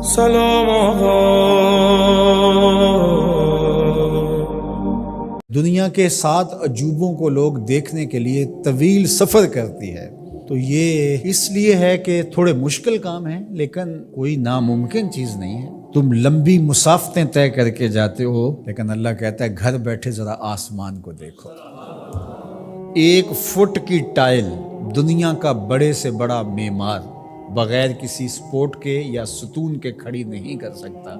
سلام آقا۔ دنیا کے 7 عجوبوں کو لوگ دیکھنے کے لیے طویل سفر کرتی ہے، تو یہ اس لیے ہے کہ تھوڑے مشکل کام ہیں، لیکن کوئی ناممکن چیز نہیں ہے۔ تم لمبی مسافتیں طے کر کے جاتے ہو، لیکن اللہ کہتا ہے گھر بیٹھے ذرا آسمان کو دیکھو۔ 1 فٹ کی ٹائل دنیا کا بڑے سے بڑا معمار بغیر کسی سپورٹ کے یا ستون کے کھڑی نہیں کر سکتا۔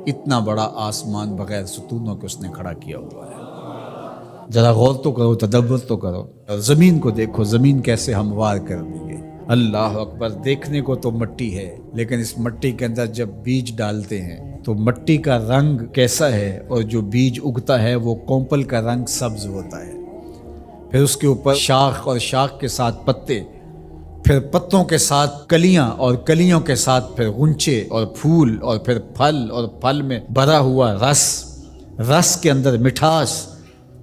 اتنا بڑا آسمان بغیر ستونوں کے اس نے کھڑا کیا ہوا ہے۔ ذرا غور تو کرو، تدبر تو کرو۔ زمین کو دیکھو، زمین کیسے ہموار کر دی ہے۔ اللہ اکبر، دیکھنے کو تو مٹی ہے، لیکن اس مٹی کے اندر جب بیج ڈالتے ہیں تو مٹی کا رنگ کیسا ہے، اور جو بیج اگتا ہے وہ کونپل کا رنگ سبز ہوتا ہے۔ پھر اس کے اوپر شاخ، اور شاخ کے ساتھ پتے، پھر پتوں کے ساتھ کلیاں، اور کلیوں کے ساتھ پھر غنچے اور پھول، اور پھر پھل، اور پھل میں بھرا ہوا رس، رس کے اندر مٹھاس،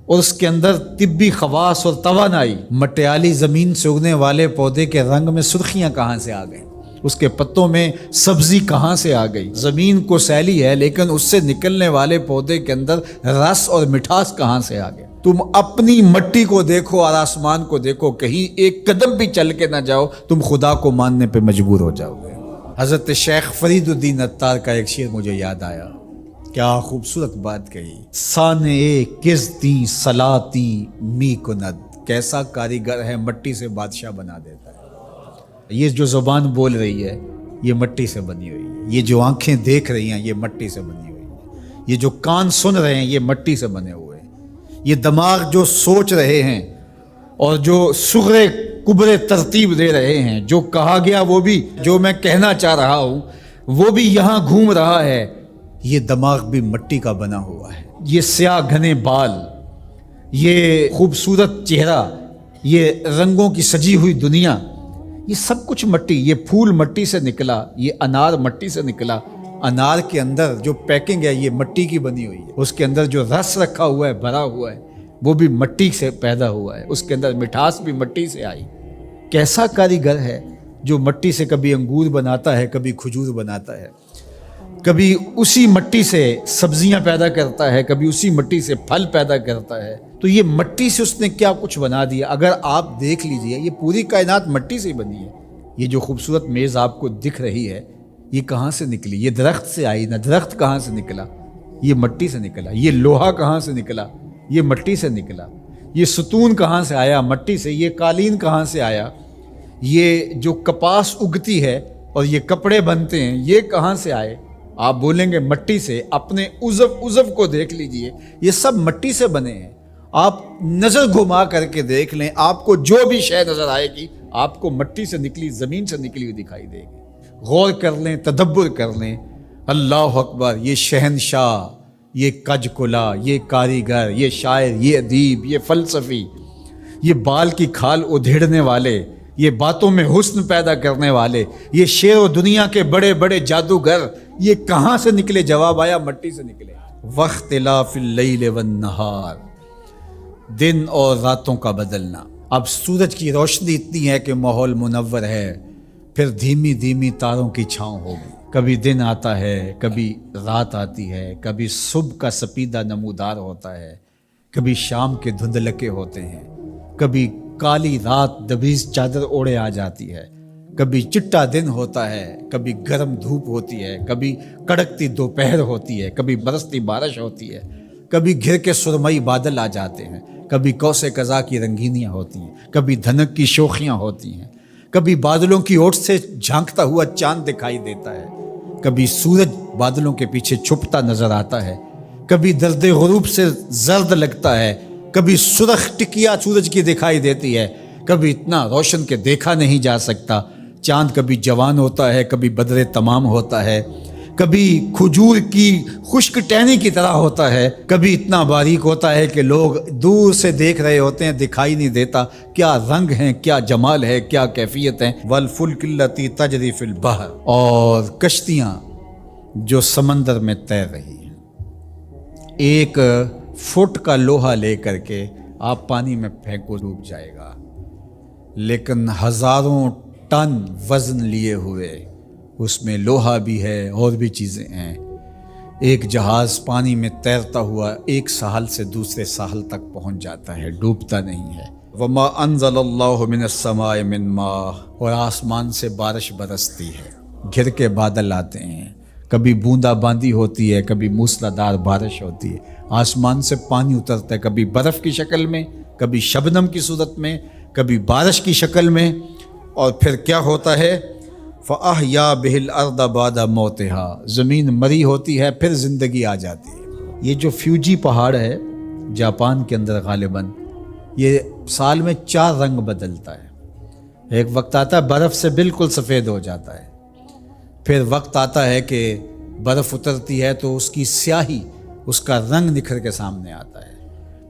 اور اس کے اندر طبی خواص اور توانائی۔ مٹیالی زمین سے اگنے والے پودے کے رنگ میں سرخیاں کہاں سے آ گئیں؟ اس کے پتوں میں سبزی کہاں سے آ گئی؟ زمین کو سیلی ہے، لیکن اس سے نکلنے والے پودے کے اندر رس اور مٹھاس کہاں سے آ گئے؟ تم اپنی مٹی کو دیکھو اور آسمان کو دیکھو، کہیں ایک قدم بھی چل کے نہ جاؤ، تم خدا کو ماننے پہ مجبور ہو جاؤ گے۔ حضرت شیخ فرید الدین عطار کا ایک شعر مجھے یاد آیا، کیا خوبصورت بات کہی۔ سانے کزتی سلاتی می کند، کیسا کاریگر ہے، مٹی سے بادشاہ بنا دیتا ہے۔ یہ جو زبان بول رہی ہے یہ مٹی سے بنی ہوئی ہے، یہ جو آنکھیں دیکھ رہی ہیں یہ مٹی سے بنی ہوئی ہے، یہ جو کان سن رہے ہیں یہ مٹی سے بنے ہوئے ہیں، یہ دماغ جو سوچ رہے ہیں اور جو صغرے کبرے ترتیب دے رہے ہیں، جو کہا گیا وہ بھی، جو میں کہنا چاہ رہا ہوں وہ بھی یہاں گھوم رہا ہے، یہ دماغ بھی مٹی کا بنا ہوا ہے۔ یہ سیاہ گھنے بال، یہ خوبصورت چہرہ، یہ رنگوں کی سجی ہوئی دنیا، یہ سب کچھ مٹی۔ یہ پھول مٹی سے نکلا، یہ انار مٹی سے نکلا۔ انار کے اندر جو پیکنگ ہے یہ مٹی کی بنی ہوئی ہے، اس کے اندر جو رس رکھا ہوا ہے، بھرا ہوا ہے، وہ بھی مٹی سے پیدا ہوا ہے، اس کے اندر مٹھاس بھی مٹی سے آئی۔ کیسا کاریگر ہے جو مٹی سے کبھی انگور بناتا ہے، کبھی کھجور بناتا ہے، کبھی اسی مٹی سے سبزیاں پیدا کرتا ہے، کبھی اسی مٹی سے پھل پیدا کرتا ہے۔ تو یہ مٹی سے اس نے کیا کچھ بنا دیا۔ اگر آپ دیکھ لیجئے یہ پوری کائنات مٹی سے بنی ہے۔ یہ جو خوبصورت میز آپ کو دکھ رہی ہے یہ کہاں سے نکلی؟ یہ درخت سے آئی نہ، درخت کہاں سے نکلا؟ یہ مٹی سے نکلا۔ یہ لوہا کہاں سے نکلا؟ یہ مٹی سے نکلا۔ یہ ستون کہاں سے آیا؟ مٹی سے۔ یہ قالین کہاں سے آیا؟ یہ جو کپاس اگتی ہے اور یہ کپڑے بنتے ہیں یہ کہاں سے آئے؟ آپ بولیں گے مٹی سے۔ اپنے عضو کو دیکھ لیجئے، یہ سب مٹی سے بنے ہیں۔ آپ نظر گھما کر کے دیکھ لیں، آپ کو جو بھی شے نظر آئے گی آپ کو مٹی سے نکلی، زمین سے نکلی ہوئی دکھائی دے گی۔ غور کر لیں، تدبر کر لیں۔ اللہ اکبر، یہ شہنشاہ، یہ کج کلا، یہ کاریگر، یہ شاعر، یہ ادیب، یہ فلسفی، یہ بال کی کھال ادھیڑنے والے، یہ باتوں میں حسن پیدا کرنے والے، یہ شعر و دنیا کے بڑے بڑے جادوگر، یہ کہاں سے نکلے؟ جواب آیا مٹی سے نکلے۔ واختلاف اللیل والنہار، دن اور راتوں کا بدلنا۔ اب سورج کی روشنی اتنی ہے کہ ماحول منور ہے، پھر دھیمی دھیمی تاروں کی چھاؤں ہوگی۔ کبھی دن آتا ہے، کبھی رات آتی ہے، کبھی صبح کا سپیدہ نمودار ہوتا ہے، کبھی شام کے دھندلکے ہوتے ہیں، کبھی کالی رات دبیز چادر اوڑے آ جاتی ہے، کبھی چٹا دن ہوتا ہے، کبھی گرم دھوپ ہوتی ہے، کبھی کڑکتی دوپہر ہوتی ہے، کبھی برستی بارش ہوتی ہے، کبھی گھر کے سرمئی بادل آ جاتے ہیں، کبھی کوس قزا کی رنگینیاں ہوتی ہیں، کبھی دھنک کی شوخیاں ہوتی ہیں، کبھی بادلوں کی اوٹ سے جھانکتا ہوا چاند دکھائی دیتا ہے، کبھی سورج بادلوں کے پیچھے چھپتا نظر آتا ہے، کبھی درد غروب سے زرد لگتا ہے، کبھی سرخ ٹکیا سورج کی دکھائی دیتی ہے، کبھی اتنا روشن کہ دیکھا نہیں جا سکتا۔ چاند کبھی جوان ہوتا ہے، کبھی بدر تمام ہوتا ہے، کبھی کھجور کی خشک ٹہنی کی طرح ہوتا ہے، کبھی اتنا باریک ہوتا ہے کہ لوگ دور سے دیکھ رہے ہوتے ہیں، دکھائی نہیں دیتا۔ کیا رنگ ہیں، کیا جمال ہے، کیا کیفیت ہے۔ والفلک التی تجری فی البحر، اور کشتیاں جو سمندر میں تیر رہی ہیں۔ 1 فٹ کا لوہا لے کر کے آپ پانی میں پھینکو ڈوب جائے گا، لیکن ہزاروں ٹن وزن لیے ہوئے اس میں لوہا بھی ہے اور بھی چیزیں ہیں۔ ایک جہاز پانی میں تیرتا ہوا ایک ساحل سے دوسرے ساحل تک پہنچ جاتا ہے، ڈوبتا نہیں ہے۔ وما انزل اللہ من السماء من ماء، اور آسمان سے بارش برستی ہے، گھر کے بادل آتے ہیں، کبھی بوندا باندی ہوتی ہے، کبھی موسلادھار بارش ہوتی ہے، آسمان سے پانی اترتا ہے، کبھی برف کی شکل میں، کبھی شبنم کی صورت میں، کبھی بارش کی شکل میں، اور پھر کیا ہوتا ہے؟ فَأَحْيَا بِهِ الْأَرْضَ بَعْدَ مَوْتِهَا، زمین مری ہوتی ہے پھر زندگی آ جاتی ہے۔ یہ جو فیوجی پہاڑ ہے جاپان کے اندر غالباً، یہ سال میں 4 رنگ بدلتا ہے۔ ایک وقت آتا ہے برف سے بالکل سفید ہو جاتا ہے، پھر وقت آتا ہے کہ برف اترتی ہے تو اس کی سیاہی، اس کا رنگ نکھر کے سامنے آتا ہے،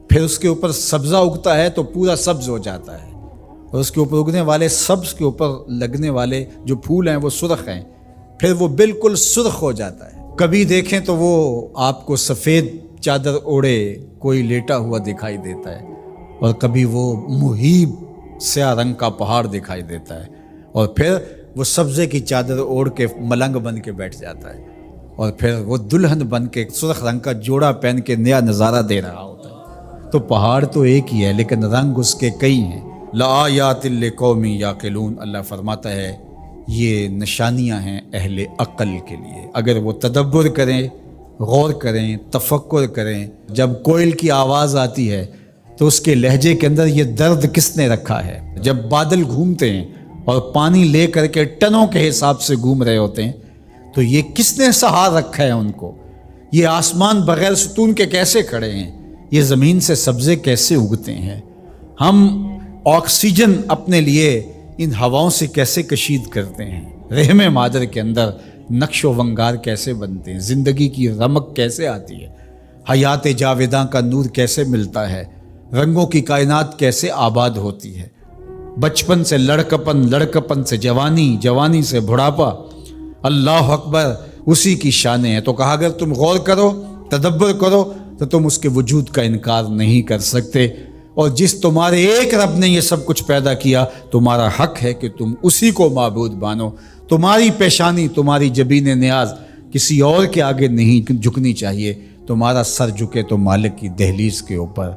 پھر اس کے اوپر سبزہ اگتا ہے تو پورا سبز ہو جاتا ہے، اور اس کے اوپر اگنے والے سبز کے اوپر لگنے والے جو پھول ہیں وہ سرخ ہیں، پھر وہ بالکل سرخ ہو جاتا ہے۔ کبھی دیکھیں تو وہ آپ کو سفید چادر اوڑے کوئی لیٹا ہوا دکھائی دیتا ہے، اور کبھی وہ مہیب سیاہ رنگ کا پہاڑ دکھائی دیتا ہے، اور پھر وہ سبزے کی چادر اوڑھ کے ملنگ بن کے بیٹھ جاتا ہے، اور پھر وہ دلہن بن کے سرخ رنگ کا جوڑا پہن کے نیا نظارہ دے رہا ہوتا ہے۔ تو پہاڑ تو ایک ہی ہے لیکن رنگ اس کے کئی ہیں۔ لآیات لقوم یعقلون، اللہ فرماتا ہے یہ نشانیاں ہیں اہل عقل کے لیے، اگر وہ تدبر کریں، غور کریں، تفکر کریں۔ جب کوئل کی آواز آتی ہے تو اس کے لہجے کے اندر یہ درد کس نے رکھا ہے؟ جب بادل گھومتے ہیں اور پانی لے کر کے ٹنوں کے حساب سے گھوم رہے ہوتے ہیں تو یہ کس نے سہار رکھا ہے ان کو؟ یہ آسمان بغیر ستون کے کیسے کھڑے ہیں؟ یہ زمین سے سبزے کیسے اگتے ہیں؟ ہم آکسیجن اپنے لیے ان ہواؤں سے کیسے کشید کرتے ہیں؟ رحم مادر کے اندر نقش و ونگار کیسے بنتے ہیں؟ زندگی کی رمق کیسے آتی ہے؟ حیات جاویداں کا نور کیسے ملتا ہے؟ رنگوں کی کائنات کیسے آباد ہوتی ہے؟ بچپن سے لڑکپن، لڑکپن سے جوانی، جوانی سے بڑھاپا، اللہ اکبر، اسی کی شانیں ہیں۔ تو کہا اگر تم غور کرو، تدبر کرو تو تم اس کے وجود کا انکار نہیں کر سکتے، اور جس تمہارے ایک رب نے یہ سب کچھ پیدا کیا، تمہارا حق ہے کہ تم اسی کو معبود مانو۔ تمہاری پیشانی، تمہاری جبین نیاز کسی اور کے آگے نہیں جھکنی چاہیے، تمہارا سر جھکے تو مالک کی دہلیز کے اوپر۔